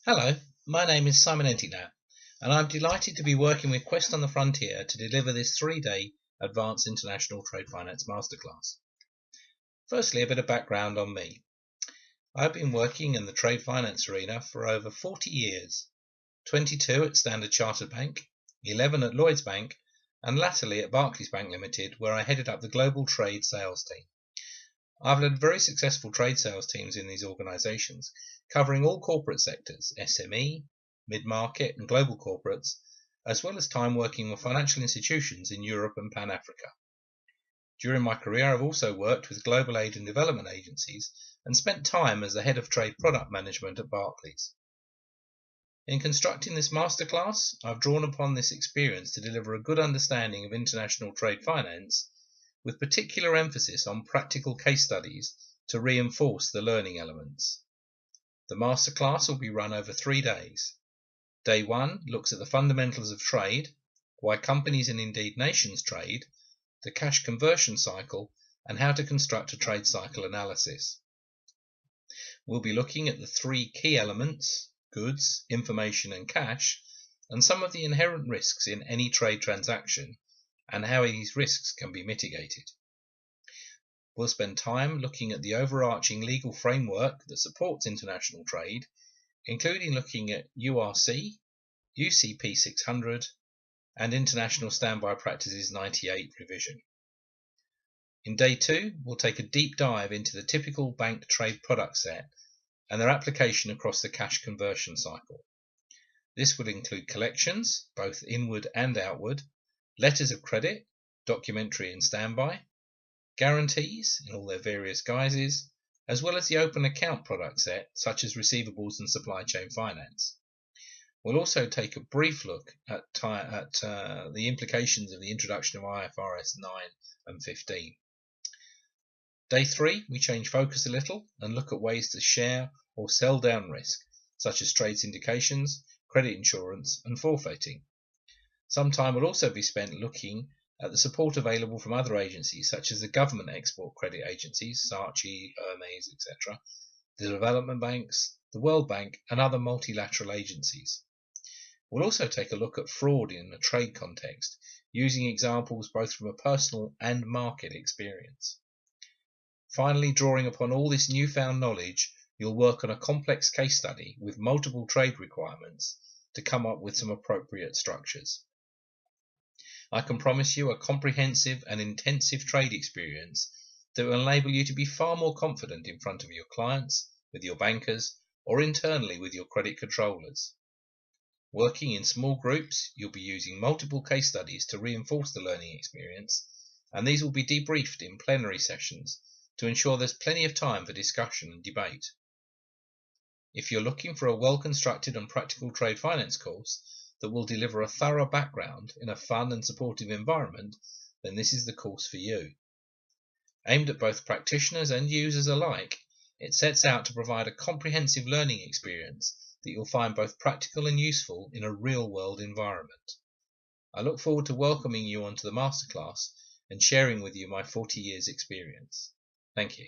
Hello, my name is Simon Enticknap, and I'm delighted to be working with Quest on the Frontier to deliver this 3-day Advanced International Trade Finance Masterclass. Firstly, a bit of background on me. I've been working in the trade finance arena for over 40 years, 22 at Standard Chartered Bank, 11 at Lloyds Bank, and latterly at Barclays Bank Limited, where I headed up the global trade sales team. I've led very successful trade sales teams in these organisations, covering all corporate sectors, SME, mid-market and global corporates, as well as time working with financial institutions in Europe and Pan-Africa. During my career, I've also worked with global aid and development agencies and spent time as the head of trade product management at Barclays. In constructing this masterclass, I've drawn upon this experience to deliver a good understanding of international trade finance, with particular emphasis on practical case studies to reinforce the learning elements. The masterclass will be run over 3 days. Day 1 looks at the fundamentals of trade, why companies and indeed nations trade, the cash conversion cycle, and how to construct a trade cycle analysis. We'll be looking at the 3 key elements, goods, information and cash, and some of the inherent risks in any trade transaction, and how these risks can be mitigated. We'll spend time looking at the overarching legal framework that supports international trade, including looking at URC, UCP 600, and International Standby Practices 98 revision. In Day 2, we'll take a deep dive into the typical bank trade product set and their application across the cash conversion cycle. This will include collections, both inward and outward, letters of credit, documentary and standby, guarantees in all their various guises, as well as the open account product set such as receivables and supply chain finance. We'll also take a brief look at the implications of the introduction of IFRS 9 and 15. Day 3, we change focus a little and look at ways to share or sell down risk, such as trade syndications, credit insurance and forfeiting. Some time will also be spent looking at the support available from other agencies such as the government export credit agencies, SACE, Hermes, etc., the development banks, the World Bank and other multilateral agencies. We'll also take a look at fraud in a trade context, using examples both from a personal and market experience. Finally, drawing upon all this newfound knowledge, you'll work on a complex case study with multiple trade requirements to come up with some appropriate structures. I can promise you a comprehensive and intensive trade experience that will enable you to be far more confident in front of your clients, with your bankers, or internally with your credit controllers. Working in small groups, you'll be using multiple case studies to reinforce the learning experience, and these will be debriefed in plenary sessions to ensure there's plenty of time for discussion and debate. If you're looking for a well-constructed and practical trade finance course that will deliver a thorough background in a fun and supportive environment, then this is the course for you. Aimed at both practitioners and users alike, it sets out to provide a comprehensive learning experience that you'll find both practical and useful in a real-world environment. I look forward to welcoming you onto the masterclass and sharing with you my 40 years experience. Thank you.